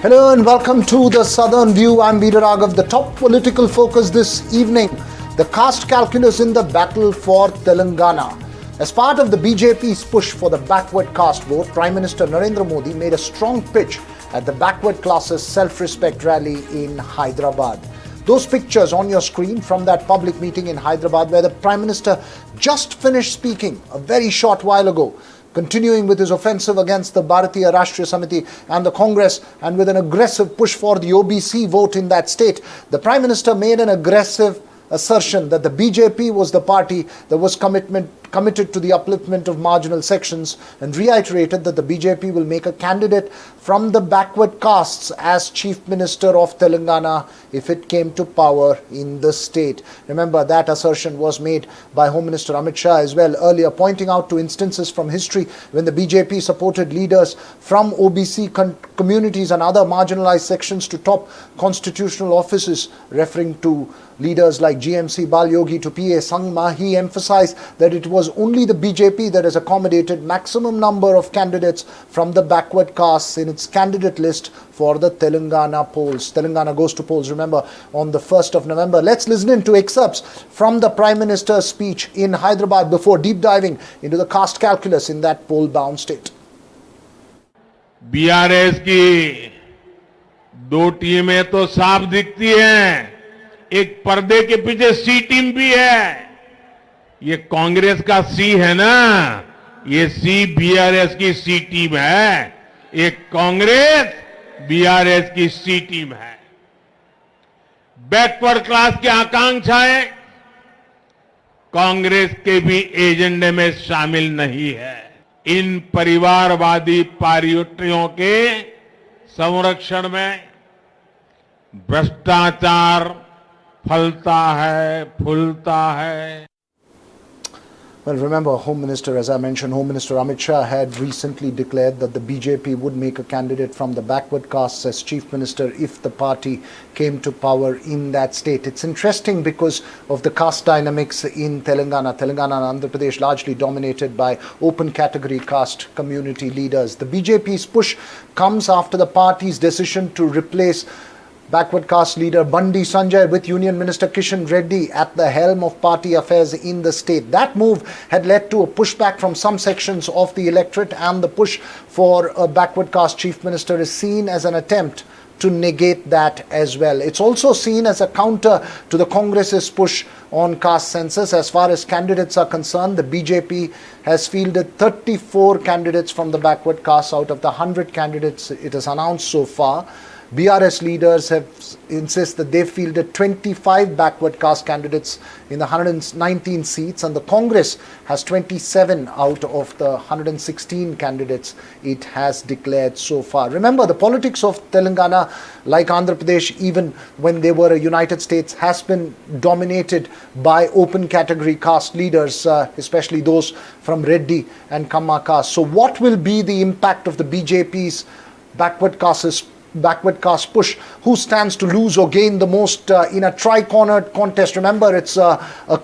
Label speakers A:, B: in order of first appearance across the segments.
A: Hello and welcome to the Southern View. I'm Veera Raghav. The top political focus this evening, the caste calculus in the battle for Telangana. As part of the BJP's push for the backward caste vote, Prime Minister Narendra Modi made a strong pitch at the backward classes self-respect rally in Hyderabad. Those pictures on your screen from that public meeting in Hyderabad where the Prime Minister just finished speaking a very short while ago, continuing with his offensive against the Bharatiya Rashtriya Samiti and the Congress, and with an aggressive push for the OBC vote in that state. The Prime Minister made an aggressive assertion that the BJP was the party that was committed to the upliftment of marginal sections, and reiterated that the BJP will make a candidate from the backward castes as Chief Minister of Telangana if it came to power in the state. Remember, that assertion was made by Home Minister Amit Shah as well earlier, pointing out to instances from history when the BJP supported leaders from OBC communities and other marginalized sections to top constitutional offices, referring to leaders like GMC Balyogi to PA Sangma. He emphasized that it was only the BJP that has accommodated maximum number of candidates from the backward castes in its candidate list for the Telangana polls. Telangana goes to polls, remember, on the 1st of November. Let's listen in to excerpts from the Prime Minister's speech in Hyderabad before deep diving into the caste calculus in that poll-bound state.
B: BRS की दो टीमें तो साफ दिखती हैं, एक पर्दे के पीछे सी टीम भी है। ये कांग्रेस का सी है ना, ये सी बीआरएस की सी टीम है। एक कांग्रेस बीआरएस की सी टीम है। बैकवर्ड क्लास की आकांक्षाएं कांग्रेस के भी एजेंडे में शामिल नहीं है। इन परिवारवादी पार्टियों के संरक्षण में भ्रष्टाचार फलता है, फूलता है।
A: Well, remember, Home Minister, as I mentioned, Home Minister Amit Shah had recently declared that the BJP would make a candidate from the backward castes as Chief Minister if the party came to power in that state. It's interesting because of the caste dynamics in Telangana. Telangana and Andhra Pradesh largely dominated by open category caste community leaders. The BJP's push comes after the party's decision to replace backward caste leader Bandi Sanjay with Union Minister Kishan Reddy at the helm of party affairs in the state. That move had led to a pushback from some sections of the electorate, and the push for a backward caste chief minister is seen as an attempt to negate that as well. It's also seen as a counter to the Congress's push on caste census. As far as candidates are concerned, the BJP has fielded 34 candidates from the backward caste out of the 100 candidates it has announced so far. BRS leaders have insist that they fielded 25 backward caste candidates in the 119 seats, and the Congress has 27 out of the 116 candidates it has declared so far. Remember, the politics of Telangana, like Andhra Pradesh, even when they were a united states, has been dominated by open category caste leaders, especially those from Reddy and Kamma caste. So what will be the impact of the BJP's backward caste push? Who stands to lose or gain the most in a tri-cornered contest? Remember, it's a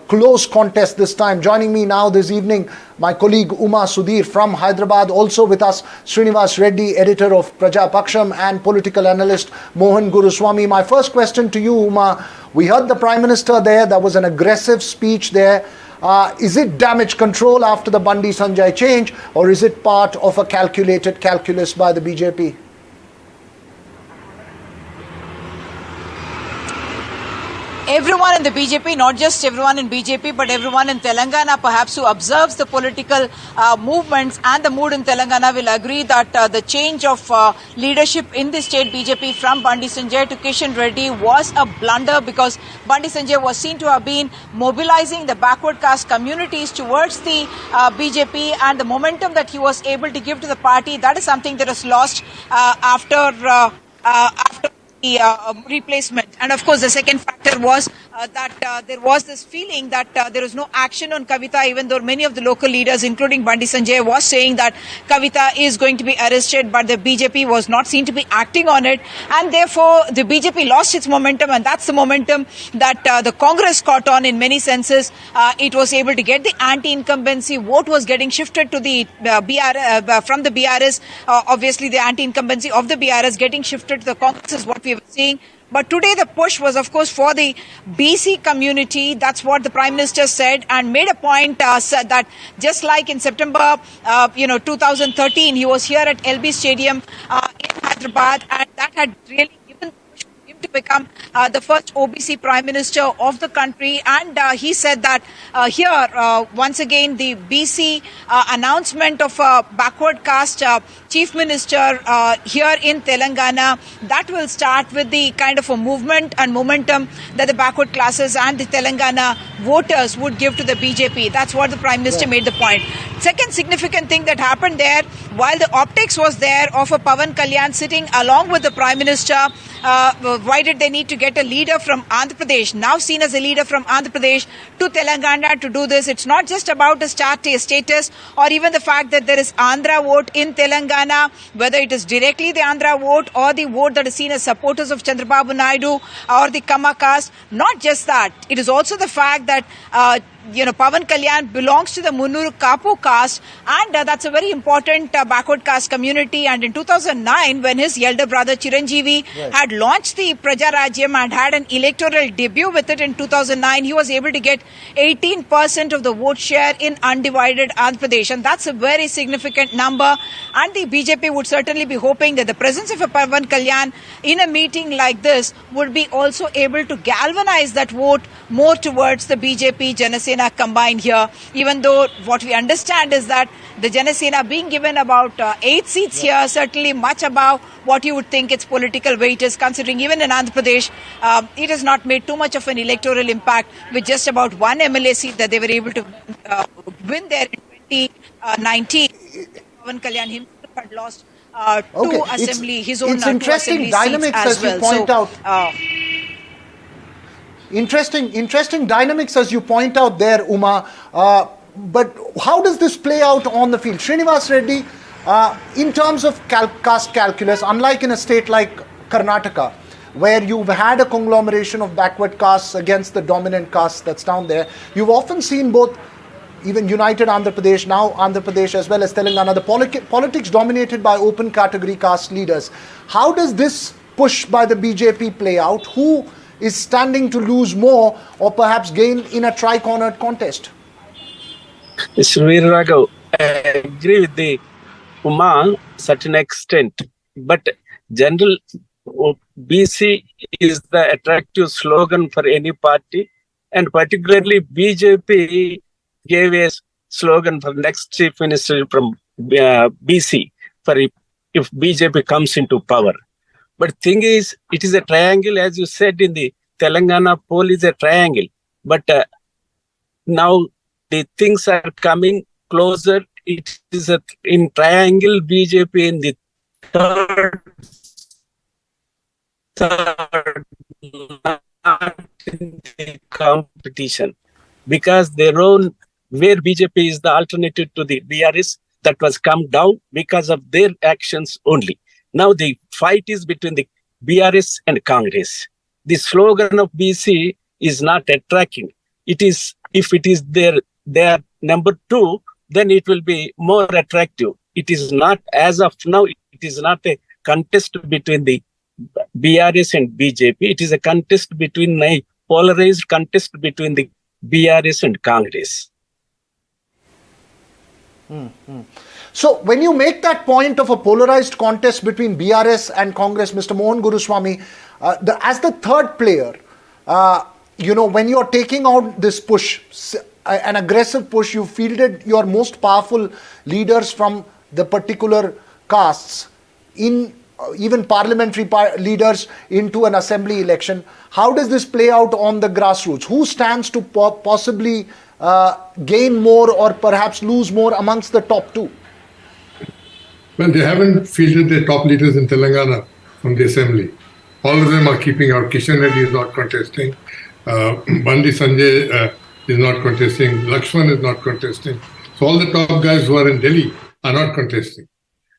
A: close contest this time. Joining me now this evening, my colleague Uma Sudhir from Hyderabad. Also with us, Srinivas Reddy, editor of Praja Paksham, and political analyst Mohan Guruswamy. My first question to you, Uma. We heard the Prime Minister there. There was an aggressive speech there. Is it damage control after the Bandi Sanjay change, or is it part of a calculated calculus by the BJP?
C: Everyone in the BJP, not just everyone in BJP, but everyone in Telangana, perhaps who observes the political movements and the mood in Telangana, will agree that the change of leadership in the state BJP from Bandi Sanjay to Kishan Reddy was a blunder, because Bandi Sanjay was seen to have been mobilizing the backward caste communities towards the BJP, and the momentum that he was able to give to the party, that is something that is lost after the replacement. And of course, the second factor was that there was this feeling that there was no action on Kavita, even though many of the local leaders, including Bandi Sanjay, was saying that Kavita is going to be arrested, but the BJP was not seen to be acting on it. And therefore, the BJP lost its momentum, and that's the momentum that the Congress caught on in many senses. It was able to get the anti-incumbency vote was getting shifted to the from the BRS. Obviously, the anti-incumbency of the BRS getting shifted to the Congress is what we were seeing. But today the push was, of course, for the BC community. That's what the Prime Minister said, and made a point said that just like in September 2013, he was here at LB Stadium in Hyderabad, and that had really given him to become the first OBC Prime Minister of the country. And he said that here, once again, the BC announcement of a backward caste Chief Minister here in Telangana, that will start with the kind of a movement and momentum that the backward classes and the Telangana voters would give to the BJP. That's what the Prime Minister made the point. Second significant thing that happened there, while the optics was there of a Pavan Kalyan sitting along with the Prime Minister, why did they need to get a leader from Andhra Pradesh, now seen as a leader from Andhra Pradesh, to Telangana to do this? It's not just about the status or even the fact that there is Andhra vote in Telangana, whether it is directly the Andhra vote or the vote that is seen as supporters of Chandrababu Naidu or the Kama caste. Not just that, it is also the fact that Pavan Kalyan belongs to the Munnuru Kapu caste, and that's a very important backward caste community. And in 2009, when his elder brother Chiranjeevi had launched the Praja Rajyam and had an electoral debut with it in 2009, he was able to get 18% of the vote share in undivided Andhra Pradesh, and that's a very significant number. And the BJP would certainly be hoping that the presence of a Pavan Kalyan in a meeting like this would be also able to galvanize that vote more towards the BJP Janasena combined here, even though what we understand is that the Janasena being given about 8 seats here, certainly much above what you would think its political weight is, considering even in Andhra Pradesh, it has not made too much of an electoral impact, with just about one MLA seat that they were able to win there in 2019. Pavan Kalyan himself had lost two assembly, his own
A: it's interesting
C: two assembly
A: dynamics
C: seats
A: as you point out. Interesting dynamics as you point out there, Uma. But how does this play out on the field? Srinivas Reddy, in terms of caste calculus, unlike in a state like Karnataka, where you've had a conglomeration of backward castes against the dominant caste that's down there, you've often seen both, even United Andhra Pradesh, now Andhra Pradesh as well as Telangana, the politics dominated by open category caste leaders. How does this push by the BJP play out? Who is standing to lose more or perhaps gain in a tri-cornered contest?
D: Mr. Veeraraghav, I agree with the Uma certain extent, but general BC is the attractive slogan for any party, and particularly BJP gave a slogan for next chief minister from BC for if BJP comes into power. But thing is, it is a triangle, as you said in the Telangana poll is a triangle. But now the things are coming closer. It is in triangle BJP in the third not in the competition, because their own, where BJP is the alternative to the BRS, that was come down because of their actions only. Now the fight is between the BRS and Congress. The slogan of BC is not attracting. It is, if it is their number two, then it will be more attractive. It is not, as of now, it is not a contest between the BRS and BJP. It is a contest between a polarized contest between the BRS and Congress.
A: So when you make that point of a polarized contest between BRS and Congress, Mr. Mohan Guruswamy, as the third player, when you're taking out this push, an aggressive push, you fielded your most powerful leaders from the particular castes in even parliamentary leaders into an assembly election. How does this play out on the grassroots? Who stands to possibly gain more or perhaps lose more amongst the top two?
E: Well, they haven't fielded their top leaders in Telangana from the assembly. All of them are keeping out. Kishan Reddy is not contesting. Bandi Sanjay is not contesting. Lakshman is not contesting. So all the top guys who are in Delhi are not contesting.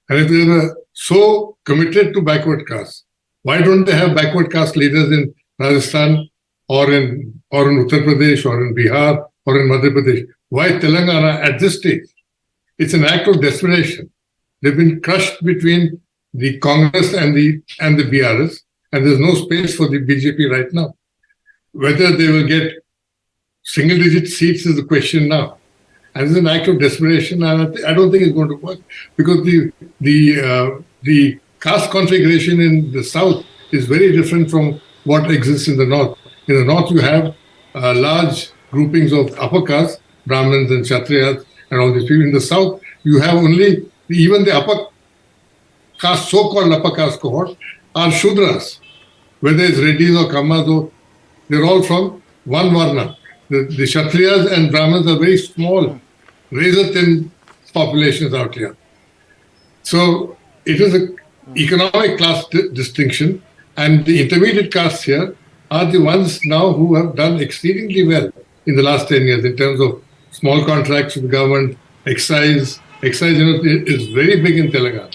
E: And if they were so committed to backward caste, why don't they have backward caste leaders in Rajasthan or in Uttar Pradesh or in Bihar or in Madhya Pradesh? Why Telangana at this stage? It's an act of desperation. They've been crushed between the Congress and the BRS, and there's no space for the BJP right now. Whether they will get single-digit seats is the question now. And it's an act of desperation, and I don't think it's going to work because the caste configuration in the south is very different from what exists in the north. In the north, you have large groupings of upper caste, Brahmins and Kshatriyas, and all these people. In the south, you have only even the upper caste, so-called upper caste cohort, are Shudras. Whether it's Reddis or Kammas, they're all from one Varna. The Kshatriyas and Brahmins are very small, razor-thin populations out here. So it is an economic class distinction, and the intermediate castes here are the ones now who have done exceedingly well in the last 10 years in terms of small contracts with the government, excise. Excise, is very big in Telangana.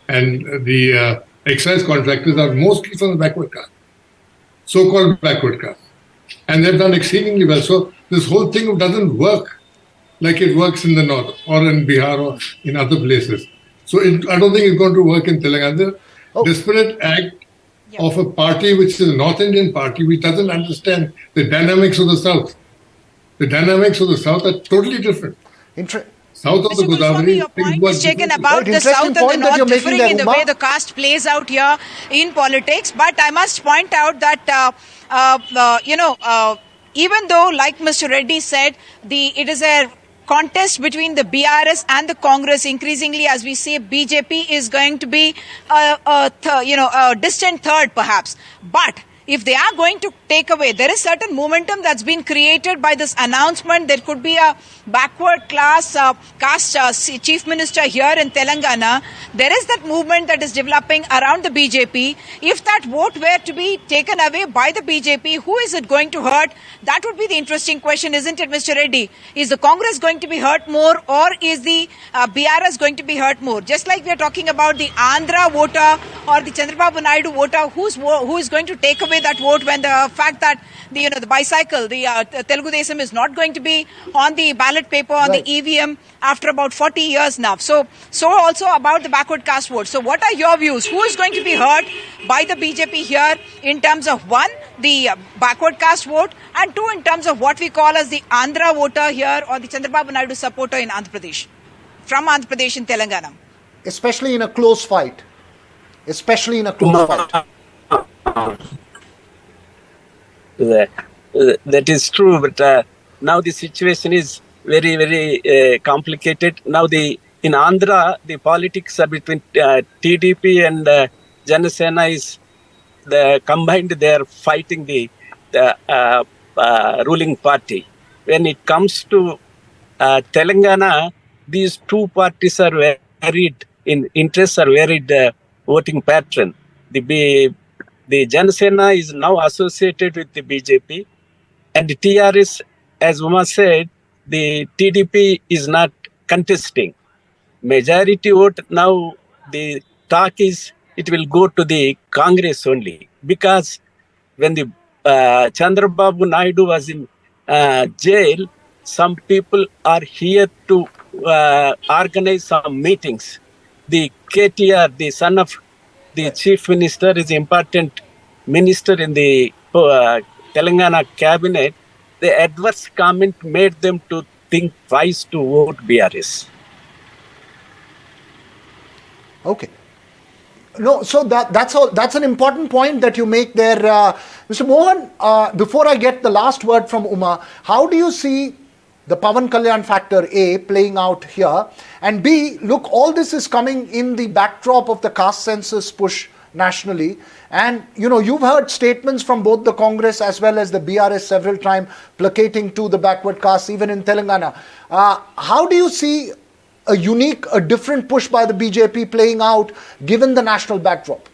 E: And the excise contractors are mostly from the backward caste, so-called backward caste. And they've done exceedingly well. So this whole thing doesn't work like it works in the north or in Bihar or in other places. So I don't think it's going to work in Telangana. Desperate act of a party which is a North Indian party which doesn't understand the dynamics of the South. The dynamics of the South are totally different. South of the Godavari,
C: your point is taken about the south and the north differing in the way the caste plays out here in politics. But I must point out that, even though, like Mr. Reddy said, it is a contest between the BRS and the Congress. Increasingly, as we say, BJP is going to be a distant third, perhaps. But if they are going to take away, there is certain momentum that's been created by this announcement. There could be a backward caste chief minister here in Telangana. There is that movement that is developing around the BJP. If that vote were to be taken away by the BJP, who is it going to hurt? That would be the interesting question, isn't it, Mr. Reddy? Is the Congress going to be hurt more, or is the BRS going to be hurt more? Just like we are talking about the Andhra voter or the Chandrababu Naidu voter, who is going to take away that vote when the fact that the bicycle, the Telugu Desam is not going to be on the ballot paper, on the EVM after about 40 years now. So also about the backward caste vote. So what are your views? Who is going to be hurt by the BJP here in terms of, one, the backward caste vote, and two, in terms of what we call as the Andhra voter here or the Chandrababu Naidu supporter in Andhra Pradesh, from Andhra Pradesh in Telangana?
A: Especially in a close fight.
D: That is true, but now the situation is very, very complicated. Now in Andhra, the politics are between TDP and Janasena is combined. They are fighting the ruling party. When it comes to Telangana, these two parties are varied in interests, are varied voting pattern. The Janasena is now associated with the BJP, and the TRS, as Uma said, the TDP is not contesting. Majority vote now, the talk is it will go to the Congress only, because when the Chandrababu Naidu was in jail, some people are here to organize some meetings. The KTR, the son of the chief minister, is important minister in the Telangana cabinet. The adverse comment made them to think twice to vote BRS.
A: Okay. No, so that's all. That's an important point that you make there, Mr. Mohan. Before I get the last word from Uma, how do you see the Pavan Kalyan factor, A, playing out here, and B, look, all this is coming in the backdrop of the caste census push nationally, and you've heard statements from both the Congress as well as the BRS several times placating to the backward caste, even in Telangana. How do you see a different push by the BJP playing out given the national backdrop?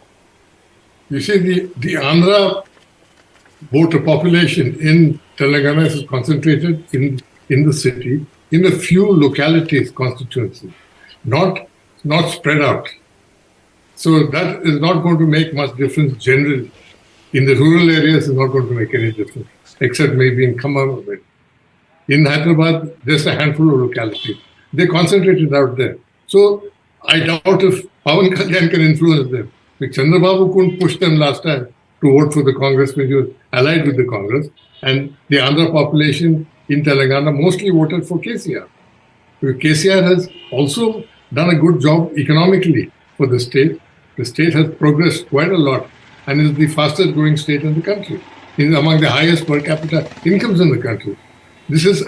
E: You see, the Andhra voter population in Telangana is concentrated in the city, in a few localities, constituencies, not spread out. So that is not going to make much difference generally. In the rural areas, it's not going to make any difference, except maybe in Khammam. In Hyderabad, just a handful of localities. They concentrated out there. So I doubt if Pavan Kalyan can influence them. Like Chandrababu couldn't push them last time to vote for the Congress when he was allied with the Congress. And the Andhra population in Telangana mostly voted for KCR. KCR has also done a good job economically for the state. The state has progressed quite a lot and is the fastest growing state in the country. It is among the highest per capita incomes in the country. This is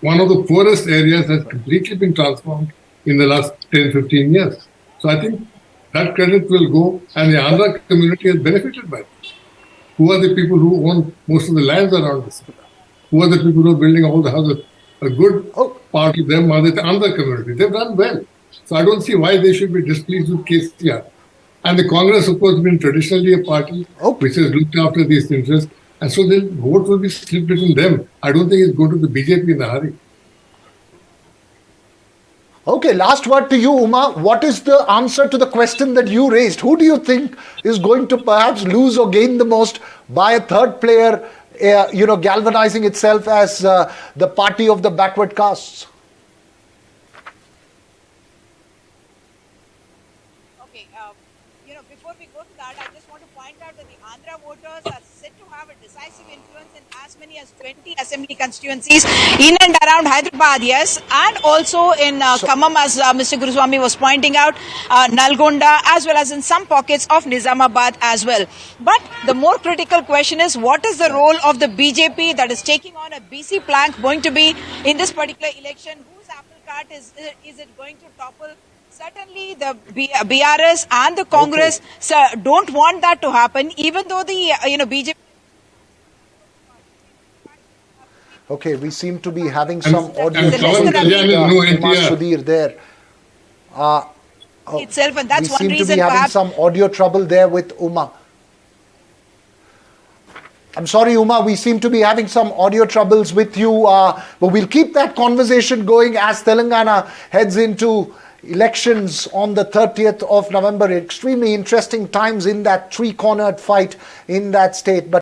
E: one of the poorest areas that has completely been transformed in the last 10, 15 years. So I think that credit will go, and the Andhra community has benefited by it. Who are the people who own most of the lands around the city? Who are the people who are building all the houses? A good part of them are the Andhra community. They've done well. So I don't see why they should be displeased with KCR. And the Congress, of course, has been traditionally a party which has looked after these interests. And so the vote will be split between them. I don't think it's going to the BJP in a hurry.
A: Okay, last word to you, Uma. What is the answer to the question that you raised? Who do you think is going to perhaps lose or gain the most by a third player, galvanizing itself as the party of the backward castes?
C: Okay, before we go to that, I just want to point out that the Andhra voters are said to have a decisive influence in as many as 20 assembly constituencies in and around Hyderabad, yes, and also in Khammam, as Mr. Guruswamy was pointing out, Nalgonda, as well as in some pockets of Nizamabad as well. But the more critical question is, what is the role of the BJP that is taking on a BC plank going to be in this particular election? Whose apple cart is it going to topple? Certainly, the BRS and the Congress don't want that to happen, even though the BJP.
A: Okay, we seem to be having some audio
E: and Pavan Kalyan is no NTR.
A: Sudhir there.
C: Itself, and that's
A: we
C: one
A: seem to
C: reason
A: be having
C: perhaps
A: some audio trouble there with Uma. I'm sorry, Uma, we seem to be having some audio troubles with you, but we'll keep that conversation going as Telangana heads into elections on the 30th of November. Extremely interesting times in that three-cornered fight in that state. But